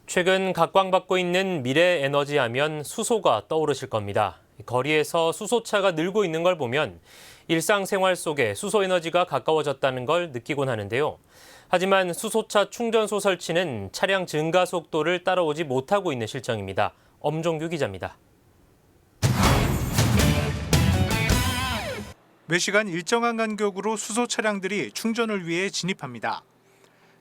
최근 각광받고 있는 미래 에너지 하면 수소가 떠오르실 겁니다. 거리에서 수소차가 늘고 있는 걸 보면 일상생활 속에 수소 에너지가 가까워졌다는 걸 느끼곤 하는데요. 하지만 수소차 충전소 설치는 차량 증가 속도를 따라오지 못하고 있는 실정입니다. 엄종규 기자입니다. 매시간 일정한 간격으로 수소 차량들이 충전을 위해 진입합니다.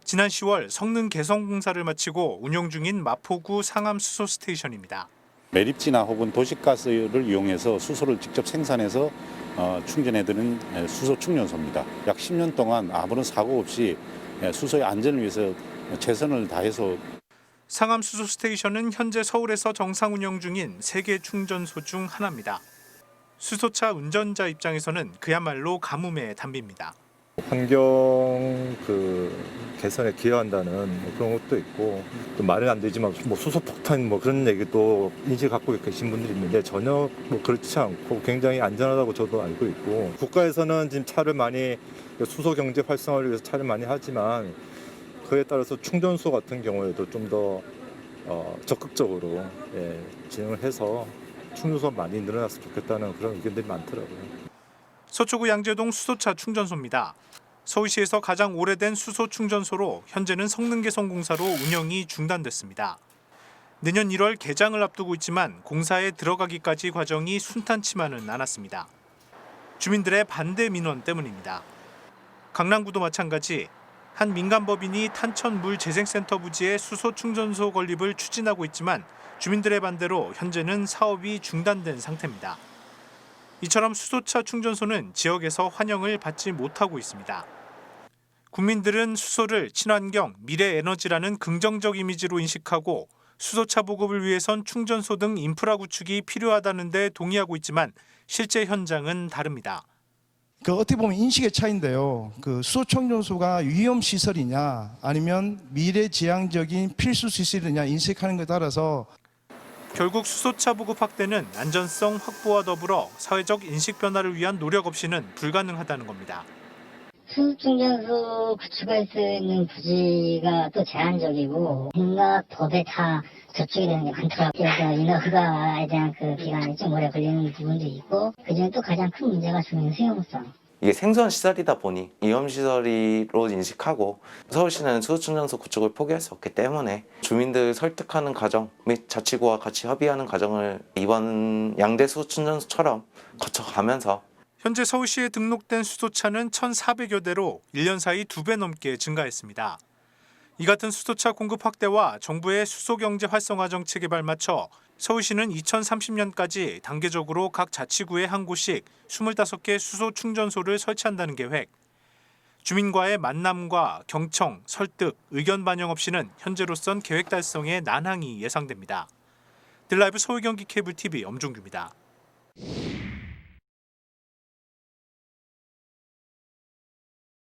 지난 10월 성능 개선 공사를 마치고 운영 중인 마포구 상암 수소 스테이션입니다. 매립지나 혹은 도시가스를 이용해서 수소를 직접 생산해서 충전해드리는 수소 충전소입니다. 약 10년 동안 아무런 사고 없이 수소의 안전을 위해서 최선을 다해서 상암 수소 스테이션은 현재 서울에서 정상 운영 중인 세계 충전소 중 하나입니다. 수소차 운전자 입장에서는 그야말로 가뭄의 단비입니다. 환경 개선에 기여한다는 그런 것도 있고, 또 말은 안 되지만 수소 폭탄 그런 얘기도 인식 갖고 계신 분들이 있는데 전혀 그렇지 않고 굉장히 안전하다고 저도 알고 있고, 국가에서는 지금 차를 많이 수소 경제 활성화를 위해서 차를 많이 하지만 그에 따라서 충전소 같은 경우에도 좀 더 적극적으로 진행을 해서 충전소 많이 늘어났으면 좋겠다는 그런 의견들이 많더라고요. 서초구 양재동 수소차 충전소입니다. 서울시에서 가장 오래된 수소 충전소로 현재는 성능 개선 공사로 운영이 중단됐습니다. 내년 1월 개장을 앞두고 있지만 공사에 들어가기까지 과정이 순탄치만은 않았습니다. 주민들의 반대 민원 때문입니다. 강남구도 마찬가지. 한 민간법인이 탄천물재생센터 부지에 수소 충전소 건립을 추진하고 있지만 주민들의 반대로 현재는 사업이 중단된 상태입니다. 이처럼 수소차 충전소는 지역에서 환영을 받지 못하고 있습니다. 국민들은 수소를 친환경, 미래 에너지라는 긍정적 이미지로 인식하고 수소차 보급을 위해선 충전소 등 인프라 구축이 필요하다는 데 동의하고 있지만 실제 현장은 다릅니다. 어떻게 보면 인식의 차이인데요. 수소 충전소가 위험 시설이냐 아니면 미래지향적인 필수 시설이냐 인식하는 것에 따라서 결국 수소차 보급 확대는 안전성 확보와 더불어 사회적 인식 변화를 위한 노력 없이는 불가능하다는 겁니다. 수소충전소 구축할 수 있는 부지가 또 제한적이고 뭔가 법에 다 저축이 되는 게 많더라고요. 그래서 인허가에 대한 기간이 좀 오래 걸리는 부분도 있고, 그중에 또 가장 큰 문제가 주민 수용성. 이게 생소한 시설이다 보니 위험시설로 인식하고 서울시는 수소충전소 구축을 포기할 수 없기 때문에 주민들 설득하는 과정 및 자치구와 같이 협의하는 과정을 이번 양대 수소충전소처럼 거쳐가면서 현재 서울시에 등록된 수소차는 1,400여 대로 1년 사이 2배 넘게 증가했습니다. 이 같은 수소차 공급 확대와 정부의 수소경제 활성화 정책에 발맞춰 서울시는 2030년까지 단계적으로 각 자치구에 한 곳씩 25개 수소 충전소를 설치한다는 계획. 주민과의 만남과 경청, 설득, 의견 반영 없이는 현재로선 계획 달성에 난항이 예상됩니다. 딜라이브 서울 경기 케이블 TV 엄종규입니다.